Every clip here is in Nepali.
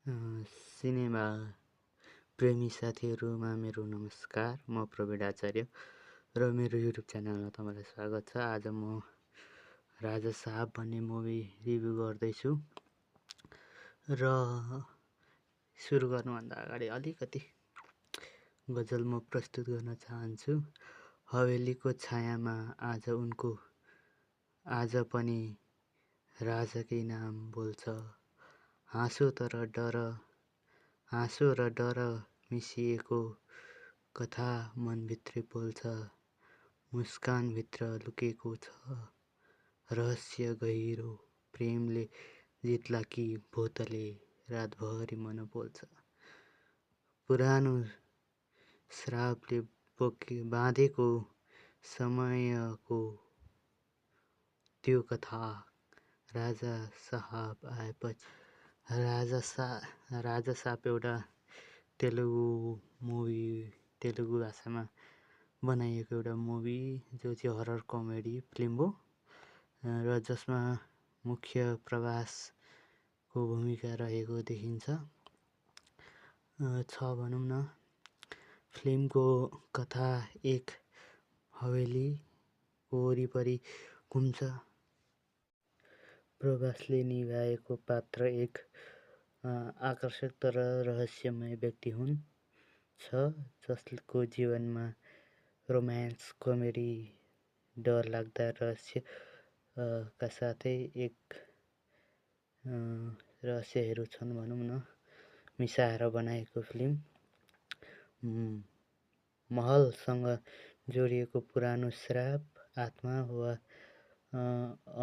अ, सिनेमा प्रेमी साथीहरूमा मेरो नमस्कार। म प्रवीण आचार्य र मेरो युट्युब च्यानलमा तपाईँलाई स्वागत छ। आज म राजा साहब भन्ने मुभी रिभ्यू गर्दैछु र सुरु गर्नुभन्दा अगाडि अलिकति गजल म प्रस्तुत गर्न चाहन्छु। हवेलीको छायामा आज पनि राजाकै नाम बोल्छ। हाँसो र डर मिसिएको कथा मनभित्रै बोल्छ। मुस्कानभित्र लुकेको छ रहस्य गहिरो। प्रेमले जित्ला कि भूतले रातभरि मन बोल्छ। पुरानो श्रापले बाँधेको समयको त्यो कथा राजा साहब आएपछि। राजा साहब एउटा तेलुगु भाषामा बनाइएको एउटा मुभी जो चाहिँ हरर कमेडी फिल्म हो र जसमा मुख्य प्रभासको भूमिका रहेको देखिन्छ भनौँ न। फिल्मको कथा एक हवेलीको वरिपरि घुम्छ। प्रभासले निभाएको पात्र एक आकर्षक तर रहस्यमय व्यक्ति छ जसको जीवनमा रोमान्स, कमेडी, डरलाग्दा रहस्यका साथै एक रहस्यहरू छन् भनौँ न, मिसाएर बनाएको फिल्म। महलसँग जोडिएको पुरानो श्राप, आत्मा वा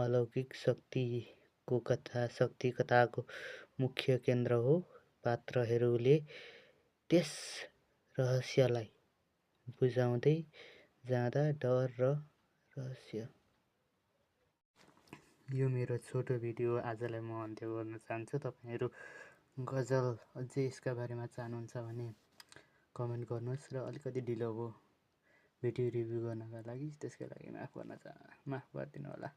अलौकिक शक्तिको कथाको मुख्य केन्द्र हो। पात्रहरूले त्यस रहस्यलाई बुझाउँदै जाँदा डर र रहस्य। यो मेरो छोटो भिडियो आजलाई म अन्त्य गर्न चाहन्छु। तपाईँहरू गजल अझै यसका बारेमा चाहनुहुन्छ भने कमेन्ट गर्नुहोस् र अलिकति ढिलो भयो भिडियो रिभ्यू गर्नका लागि, त्यसका लागि माफ गरिदिनु होला।